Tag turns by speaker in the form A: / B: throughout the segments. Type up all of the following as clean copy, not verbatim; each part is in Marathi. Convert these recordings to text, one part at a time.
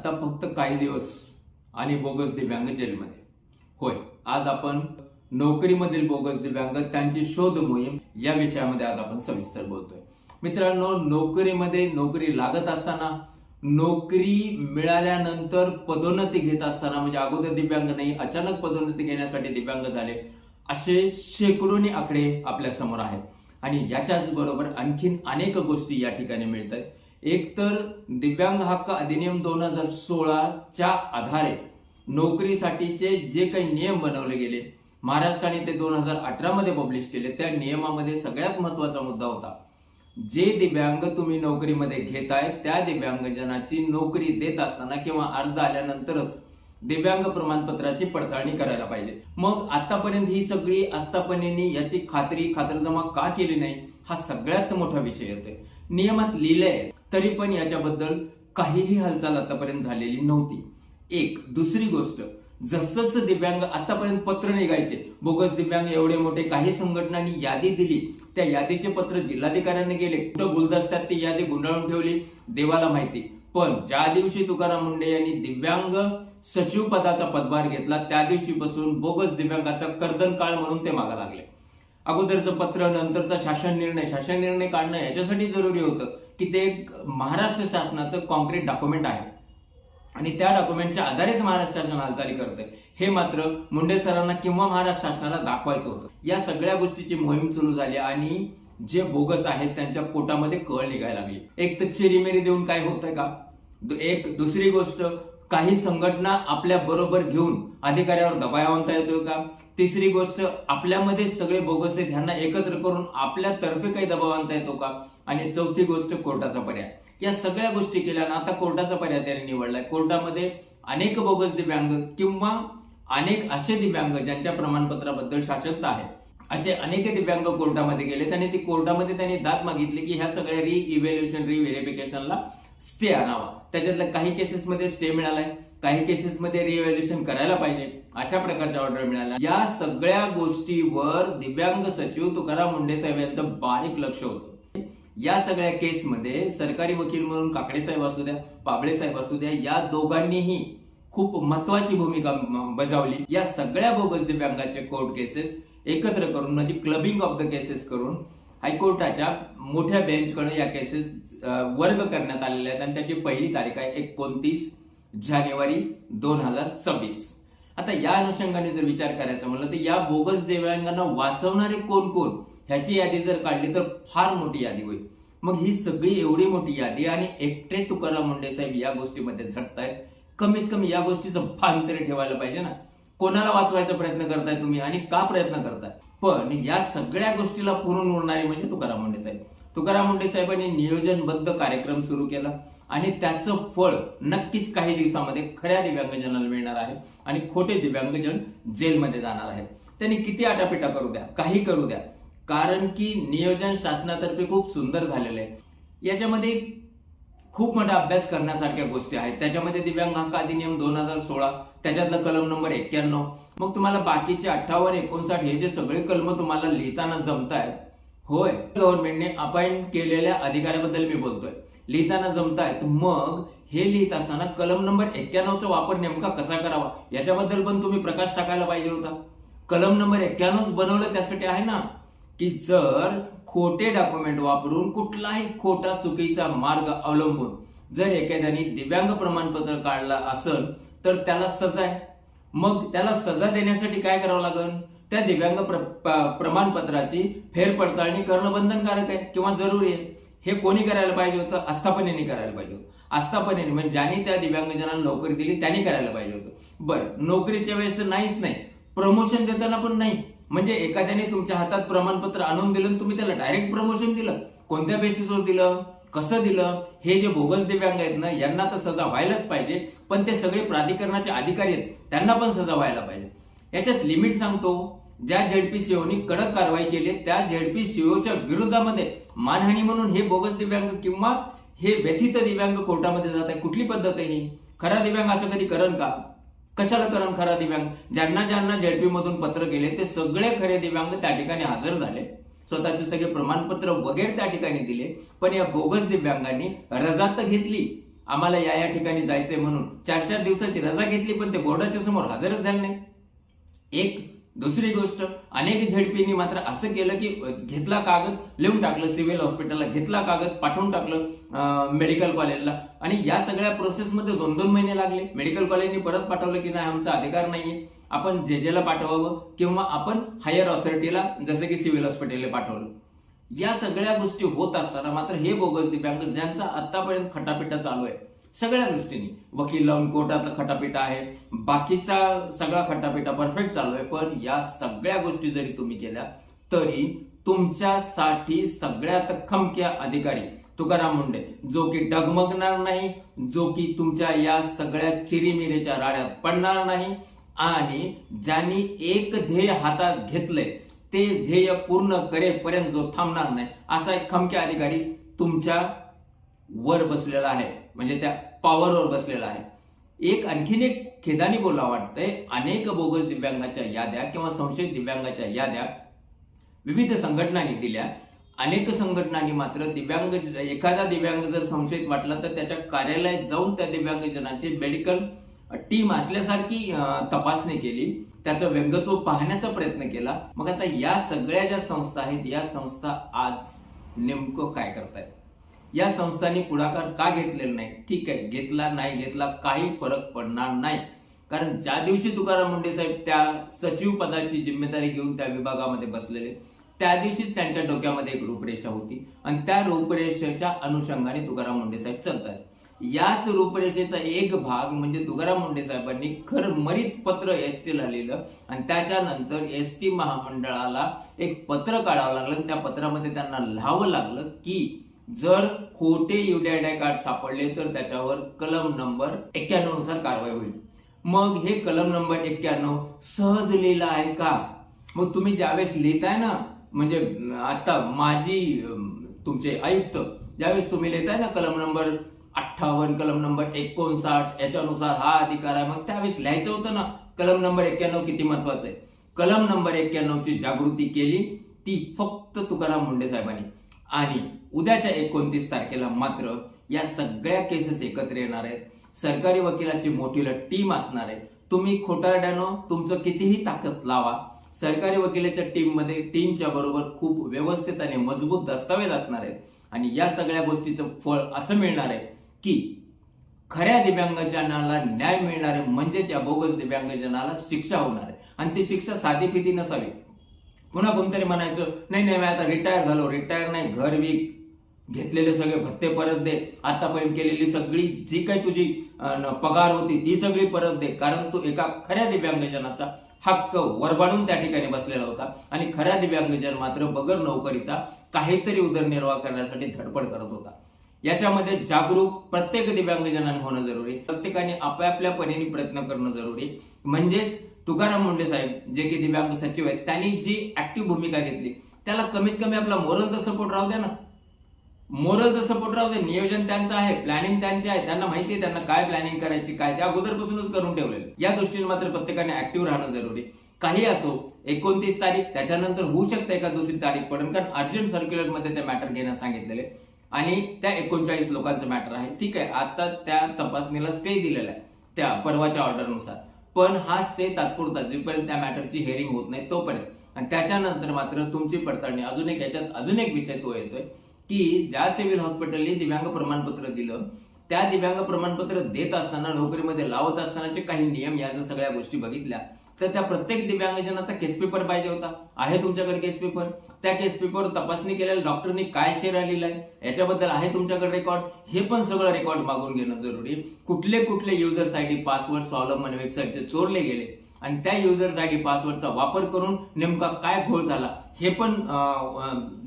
A: आता फक्त काही दिवस आणि बोगस दिव्यांग जेलमध्ये. होय, आज आपण नोकरीमधील बोगस दिव्यांग त्यांची शोध मोहीम या विषयामध्ये आज आपण सविस्तर बोलतोय. मित्रांनो, नोकरीमध्ये नोकरी लागत असताना, नोकरी मिळाल्यानंतर पदोन्नती घेत असताना, म्हणजे अगोदर दिव्यांग नाही, अचानक पदोन्नती घेण्यासाठी दिव्यांग झाले, असे शेकडोनी आकडे आपल्या समोर आहेत. आणि याच्याच बरोबर आणखीन अनेक गोष्टी या ठिकाणी मिळत आहेत. एक तर दिव्यांग हक्क अधिनियम 2016च्या आधारे नोकरीसाठीचे जे काही नियम बनवले गेले, महाराष्ट्राने ते 2018 मध्ये पब्लिश केले. त्या नियमामध्ये सगळ्यात महत्वाचा मुद्दा होता, जे दिव्यांग तुम्ही नोकरीमध्ये घेताय त्या दिव्यांगजनाची नोकरी देत असताना किंवा अर्ज आल्यानंतरच दिव्यांग प्रमाणपत्राची पडताळणी करायला पाहिजे. मग आतापर्यंत ही सगळी आस्थापनेनी याची खातरजमा का केली नाही, हा सगळ्यात मोठा विषय येतोय. नियमात लिहिलंय तरी पण याच्याबद्दल काहीही हालचाल आतापर्यंत झालेली नव्हती. एक दुसरी गोष्ट, जसंच दिव्यांग आतापर्यंत पत्र निघायचे, बोगस दिव्यांग एवढे मोठे, काही संघटनांनी यादी दिली, त्या यादीचे पत्र जिल्हाधिकाऱ्यांनी गेले, कुठं गुलदस्त्यात ती यादी गुंडाळून ठेवली देवाला माहिती. पण ज्या दिवशी तुकाराम मुंडे यांनी दिव्यांग सचिव पदाचा पदभार घेतला त्या दिवशीपासून बोगस दिव्यांगाचा कर्दन काळ म्हणून ते मागे लागले. अगोदरचं पत्र, नंतरचा शासन निर्णय काढणं याच्यासाठी जरुरी होतं की ते एक महाराष्ट्र शासनाचं कॉन्क्रीट डॉक्युमेंट आहे आणि त्या डॉक्युमेंटच्या आधारेच महाराष्ट्र शासन हालचाली करतंय, हे मात्र मुंडे सरांना किंवा महाराष्ट्र शासनाला दाखवायचं होतं. या सगळ्या गोष्टीची मोहीम सुरू झाली आणि जे बोगस आहेत त्यांच्या पोटामध्ये कळ निघायला लागली. एक तर चिरीमेरी देऊन काय होतंय का, एक दुसरी गोष्ट, काही संघटना आपल्या बरोबर घेऊन अधिकाऱ्यावर दबाव आणता येतोय का, तिसरी गोष्ट, आपल्यामध्ये सगळे बोगस आहेत ह्यांना एकत्र करून आपल्यातर्फे काही दबाव आणता येतो का, आणि चौथी गोष्ट कोर्टाचा पर्याय. या सगळ्या गोष्टी केल्या ना, आता कोर्टाचा पर्याय त्याने निवडलाय. कोर्टामध्ये अनेक बोगस दिव्यांग किंवा अनेक असे दिव्यांग ज्यांच्या प्रमाणपत्राबद्दल शाश्वतता आहे, असे अनेक दिव्यांग कोर्टामध्ये गेले. त्यांनी कोर्टामध्ये त्यांनी दाद मागितली की ह्या सगळ्या रिव्हेरिफिकेशनला स्टे आणावा. त्याच्यातल्या काही केसेसमध्ये स्टे मिळालाय, काही केसेसमध्ये रिव्हॅल्युएशन करायला पाहिजे, अशा प्रकारच्या ऑर्डर मिळाल्या. या सगळ्या गोष्टीवर दिव्यांग सचिव तुकाराम मुंडे साहेब यांचं बारीक लक्ष होतं. या सगळ्या केसमध्ये सरकारी वकील म्हणून काकडे साहेब असू द्या, पाबळे साहेब असू द्या, या दोघांनीही खूप महत्वाची भूमिका बजावली. या सगळ्या बोगस दिव्यांगाचे कोर्ट केसेस एकत्र करून, म्हणजे क्लबिंग ऑफ द केसेस करून हायकोर्टाच्या मोठ्या बेंचकडे या केसेस वर्ग करण्यात आलेल्या आहेत आणि त्याची पहिली तारीख आहे 29 जानेवारी 2026. आता या अनुषंगाने जर विचार करायचा म्हणलं तर या बोगस दिव्यांगांना वाचवणारे कोण कोण ह्याची यादी जर काढली तर फार मोठी यादी होईल. मग ही सगळी एवढी मोठी यादी आणि एकटे तुकाराम मुंडे साहेब या गोष्टीमध्ये झटतायत, कमीत कमी या गोष्टीचं भान तरी ठेवायला पाहिजे ना. कोणाला वाचवायचा प्रयत्न करताय तुम्ही आणि का प्रयत्न करताय? पण या सगळ्या गोष्टीला पुरून उरणारे म्हणजे तुकाराम मुंडे साहेब. तुकाराम मुंडे साहेबांनी नियोजनबद्ध कार्यक्रम सुरू केला आणि त्याचं फळ नक्कीच काही दिवसामध्ये खऱ्या दिव्यांगजनाला मिळणार आहे आणि खोटे दिव्यांगजन जेलमध्ये जाणार आहेत. त्यांनी किती आटापिटा करू द्या, काही करू द्या, कारण की नियोजन शासनातर्फे खूप सुंदर झालेलं आहे. याच्यामध्ये खूप मोठा अभ्यास करण्यासारख्या गोष्टी आहेत. त्याच्यामध्ये दिव्यांग हक्क अधिनियम 2016, त्याच्यातलं कलम नंबर 91, मग तुम्हाला बाकीचे 58, 59 हे जे सगळे कलम तुम्हाला लिहिताना जमतायत, होय, गव्हर्नमेंटने अपॉइंट केलेल्या अधिकाऱ्याबद्दल मी बोलतोय, लिहिताना जमतायत. मग हे लिहित असताना कलम नंबर 91चा वापर नेमका कसा करावा याच्याबद्दल पण तुम्ही प्रकाश टाकायला पाहिजे होता. कलम नंबर 91 बनवलं त्यासाठी आहे ना, की जर खोटे डॉक्युमेंट वापरून कुठलाही खोटा चुकीचा मार्ग अवलंबून जर एखाद्याने दिव्यांग प्रमाणपत्र काढला असेल तर त्याला सजा आहे. मग त्याला सजा देण्यासाठी काय करावं लागेल, त्या दिव्यांग प्रमाणपत्राची फेरपडताळणी करणं बंधनकारक आहे किंवा जरुरी आहे. हे कोणी करायला पाहिजे होतं? आस्थापनेने करायला पाहिजे होतं. आस्थापनेने म्हणजे ज्यांनी त्या दिव्यांगजनांना नोकरी दिली त्यांनी करायला पाहिजे होतं. बरं, नोकरीच्या वेळेस नाहीच नाही, प्रमोशन देताना पण नाही. म्हणजे एखाद्याने तुमच्या हातात प्रमाणपत्र आणून दिलं, तुम्ही त्याला डायरेक्ट प्रमोशन दिलं, कोणत्या बेसिसवर दिलं, कसं दिलं? हे जे बोगस दिव्यांग आहेत ना, यांना तर सजा व्हायलाच पाहिजे, पण ते सगळे प्राधिकरणाचे अधिकारी आहेत, त्यांना पण सजा व्हायला पाहिजे. याच्यात लिमिट सांगतो, ज्या झेडपीसीओनी कडक कारवाई केली त्या झेडपीसीओच्या विरोधामध्ये मानहानी म्हणून हे बोगस दिव्यांग किंवा हे व्यथित दिव्यांग कोर्टामध्ये जात आहे. कुठली पद्धत आहे ही? खरा दिव्यांग असं कधी करण का? कशाला करण खरा दिव्यांग? ज्यांना ज्यांना झेडपी मधून पत्र गेले ते सगळे खरे दिव्यांग त्या ठिकाणी हजर झाले, स्वतःचे सगळे प्रमाणपत्र वगैरे त्या ठिकाणी दिले. पण या बोगस दिव्यांगांनी रजा तर घेतली आम्हाला या ठिकाणी जायचंय म्हणून 4-4 दिवसाची रजा घेतली, पण ते बोर्डाच्या समोर हजरच झाले नाही. एक दुसरी गोष्ट, अनेक झेडपींनी मात्र असं केलं की घेतला कागद, लिहून टाकलं सिव्हिल हॉस्पिटलला, घेतला कागद, पाठवून टाकलं मेडिकल कॉलेजला, आणि या सगळ्या प्रोसेसमध्ये 2-2 महिने लागले. मेडिकल कॉलेजनी परत पाठवलं की नाही, आमचा अधिकार नाहीये, आपण जे ला पाठवावं किंवा आपण हायर ऑथॉरिटीला जसं की सिव्हिल हॉस्पिटलला पाठवलं. या सगळ्या गोष्टी होत असताना मात्र हे बोगस दिव्यांग ज्यांचा आतापर्यंत खटापिटा चालू आहे सगळ्या दृष्टीने, वकील लावून कोर्टातला खटापिटा आहे, बाकीचा सगळा खटापिटा परफेक्ट चालू आहे, पण या सगळ्या गोष्टी जरी तुम्ही केल्या तरी तुमच्यासाठी सगळ्यात खमक्या अधिकारी तुकाराम मुंडे, जो की डगमगणार नाही, जो की तुमच्या या सगळ्या चिरीमिरीच्या राड्यात पडणार नाही, आणि ज्यांनी एक ध्येय हातात घेतलंय ते ध्येय पूर्ण करेपर्यंत जो थांबणार नाही, असा एक खमक्या अधिकारी तुमच्या वर बसलेला आहे, म्हणजे त्या पॉवरवर बसलेला आहे. आणखीन एक खेदानी बोलावं वाटतंय, अनेक बोगस दिव्यांगाच्या याद्या किंवा संशयित दिव्यांगाच्या याद्या विविध संघटनांनी दिल्या. अनेक संघटनांनी मात्र एखादा दिव्यांग जर संशयित वाटला तर त्याच्या कार्यालयात जाऊन त्या दिव्यांगजनाची मेडिकल टीम असल्यासारखी तपासणी केली, त्याचं व्यंगत्व पाहण्याचा प्रयत्न केला. मग आता या सगळ्या ज्या संस्था आहेत, या संस्था आज नेमकं काय करतायत? या संस्थांनी पुढाकार का घेतलेला नाही? ठीक आहे, घेतला नाही घेतला काही फरक पडणार नाही, कारण ज्या दिवशी तुकाराम मुंडे साहेब त्या सचिव पदाची जिम्मेदारी घेऊन त्या विभागामध्ये बसलेले, त्या दिवशीच त्यांच्या डोक्यामध्ये एक रूपरेषा होती, आणि त्या रूपरेषेच्या अनुषंगाने तुकाराम मुंडे साहेब चालतात. याच रूपरेषेचा एक भाग म्हणजे तुकाराम मुंडे साहेबांनी खरमरीत पत्र एसटीला लिहिलं, आणि त्याच्यानंतर एसटी महामंडळाला एक पत्र काढावं लागलं. त्या पत्रामध्ये त्यांना लिहावं लागलं की जर खोटे युडीआयडी कार्ड सापडले तर त्याच्यावर कलम नंबर 91 नुसार कारवाई होईल. मग हे कलम नंबर 91 सहज लिहिलं आहे का? मग तुम्ही ज्यावेळेस लिहिताय ना, म्हणजे आता माझी तुमचे आयुक्त ज्यावेळेस तुम्ही लिहिताय ना कलम नंबर 58, कलम नंबर 59 याच्यानुसार हा अधिकार आहे, मग त्यावेळेस लिहायचं होतं ना कलम नंबर 91 किती महत्वाचं आहे. कलम नंबर 91 ची जागृती केली ती फक्त तुकाराम मुंडे साहेबांनी, आणि उद्याच्या 29 तारखेला मात्र या सगळ्या केसेस एकत्र येणार आहेत. सरकारी वकिलाची मोठी टीम असणार आहे. तुम्ही खोटारड्यानं तुमचं कितीही ताकद लावा, सरकारी वकिलाच्या टीमच्या बरोबर खूप व्यवस्थित आणि मजबूत दस्तावेज असणार आहेत, आणि या सगळ्या गोष्टीचं फळ असं मिळणार आहे की खऱ्या दिव्यांगजनाला न्याय मिळणार आहे, म्हणजेच या बोगस दिव्यांगजनाला शिक्षा होणार आहे. आणि ती शिक्षा साधी पिधी नसावी. पुन्हा कोणतरी म्हणायचं नाही मी आता रिटायर झालो, रिटायर नाही, घर विक, घेतलेले सगळे भत्ते परत दे, आतापर्यंत केलेली सगळी जी काही तुझी पगार होती ती सगळी परत दे, कारण तू एका खऱ्या दिव्यांगजनाचा हक्क वरबाडून त्या ठिकाणी बसलेला होता, आणि खऱ्या दिव्यांगजन मात्र बगर नोकरीचा काहीतरी उदरनिर्वाह करण्यासाठी धडपड करत होता. याच्यामध्ये जागरूक प्रत्येक दिव्यांगजनाने होणं जरुरी, प्रत्येकाने आपापल्या परीने प्रयत्न करणं जरुरी. म्हणजेच तुकाराम मुंडे साहेब जे की दिव्यांग सचिव आहेत, त्यांनी जी ऍक्टिव्ह भूमिका घेतली त्याला कमीत कमी आपला मोरल सपोर्ट राहू द्या ना, मोरल सपोर्ट राहू दे. नियोजन त्यांचं आहे, प्लॅनिंग त्यांची आहे, त्यांना माहिती आहे त्यांना काय प्लॅनिंग करायची, काय त्या अगोदरपासूनच करून ठेवलेलं. या दृष्टीने मात्र प्रत्येकाने ऍक्टिव्ह राहणं जरुरी. काही असो, 29 तारीख त्याच्यानंतर होऊ शकते एका दुसरी तारीख पडेल, कारण अर्जंट सर्क्युलर मध्ये ते मॅटर घेण्यास सांगितलेले, आणि त्या 39 लोकांचं मॅटर आहे. ठीक आहे, आता त्या तपासणीला स्टे दिलेला आहे त्या परवाच्या ऑर्डरनुसार, पण हा स्टे तात्पुरता, जोपर्यंत त्या मॅटरची हिअरिंग होत नाही तोपर्यंत. आणि त्याच्यानंतर मात्र तुमची पडताळणी अजून एक विषय तो येतोय की ज्या सिव्हिल हॉस्पिटलने दिव्यांग प्रमाणपत्र दिलं, त्या दिव्यांग प्रमाणपत्र देत असताना, नोकरीमध्ये लावत असतानाचे काही नियम, या जर सगळ्या गोष्टी बघितल्या तर त्या प्रत्येक दिव्यांगजनाचा केस पेपर पाहिजे होता. आहे तुमच्याकडे केस पेपर? त्या केस पेपर तपासणी केलेल्या डॉक्टरनी काय शेरा लिहिलाय याच्याबद्दल आहे तुमच्याकडे रेकॉर्ड? हे पण सगळं रेकॉर्ड मागून घेणं जरुरी. कुठले कुठले युजर्स आयडी, पासवर्ड स्वावलंबन वेबसाईटचे चोरले गेले, आणि त्या युजर्स आयडी पासवर्डचा वापर करून नेमका काय घोळ झाला हे पण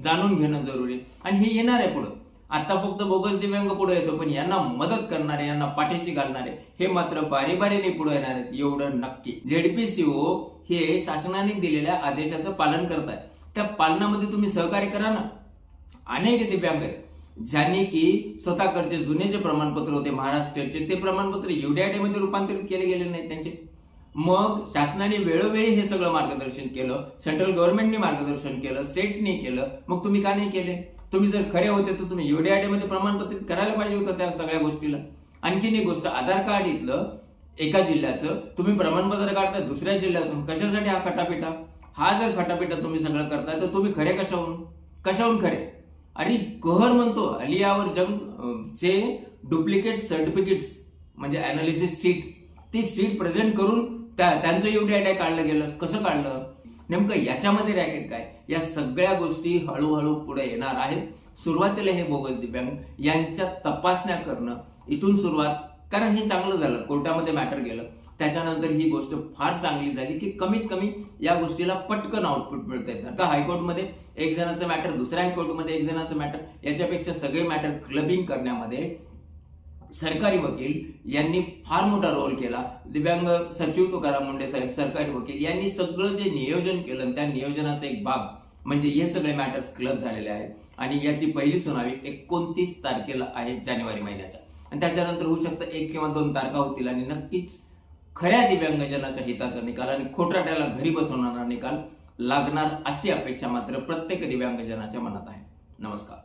A: जाणून घेणं जरुरी. आणि हे येणार आहे पुढे. आता फक्त बोगस दिव्यांग पुढे येतो, पण यांना मदत करणारे, यांना पाठीशी घालणारे हे मात्र बारीबारीने पुढे येणार आहेत, एवढं नक्की. झेडपीसीओ हे शासनाने दिलेल्या आदेशाचं पालन करताय, त्या पालनामध्ये तुम्ही सहकार्य करा ना. अनेक दिव्यांग आहेत ज्यांनी की स्वतःकडचे जुने जे प्रमाणपत्र होते महाराष्ट्राचे, ते प्रमाणपत्र युडीआयडी मध्ये रूपांतरित केले गेले नाही त्यांचे. मग शासनाने वेळोवेळी हे सगळं मार्गदर्शन केलं, सेंट्रल गव्हर्नमेंटने मार्गदर्शन केलं, स्टेटने केलं, मग तुम्ही का नाही केले? तुम्ही जर खरे होते तर तुम्ही युडीआयडी मध्ये प्रमाणपत्रित करायला पाहिजे होतं त्या सगळ्या गोष्टीला. आणखीन एक गोष्ट, आधार कार्ड इथलं एका जिल्ह्याचं तुम्ही प्रमाणपत्र काढता दुसऱ्या जिल्ह्यातून, कशासाठी हा खटापिटा? हा जर खटापिटा तुम्ही सगळं करताय तर तुम्ही खरे कशाहून खरे? अरे कहर म्हणतो अलियावर जंग चे डुप्लिकेट सर्टिफिकेट्स म्हणजे अनालिसिस शीट, ती शीट प्रेझेंट करून त्यांचं UDI काढलं गेलं. कसं काढलं? नेमकं याच्यामध्ये रॅकेट काय? या सगळ्या गोष्टी हळूहळू पुढे येणार आहेत. सुरुवातीला हे बोगस दिव्यांग यांच्या तपासण्या करणं इथून सुरुवात, कारण हे चांगलं झालं, कोर्टामध्ये मॅटर गेलं. त्याच्यानंतर ही गोष्ट फार चांगली झाली की कमीत कमी या गोष्टीला पटकन आउटपुट मिळत येतं. आता हायकोर्टमध्ये एक जणाचं मॅटर, दुसऱ्या हायकोर्टमध्ये एक जणाचं मॅटर, याच्यापेक्षा सगळे मॅटर क्लबिंग करण्यामध्ये सरकारी वकील यांनी फार मोठा रोल केला. दिव्यांग सचिव तुकाराम मुंडे साहेब, सरकारी वकील यांनी सगळं जे नियोजन केलं त्या नियोजनाचा एक भाग म्हणजे हे सगळे मॅटर्स क्लब झालेले आहेत. आणि याची पहिली सुनावणी 29 तारखेला आहे जानेवारी महिन्याच्या. आणि त्याच्यानंतर होऊ शकतं 1 किंवा 2 तारखा होतील आणि नक्कीच खऱ्या दिव्यांगजनाच्या हिताचा निकाल आणि खोटाट्याला घरी बसवणारा निकाल लागणार अशी अपेक्षा मात्र प्रत्येक दिव्यांगजनाच्या मनात आहे. नमस्कार.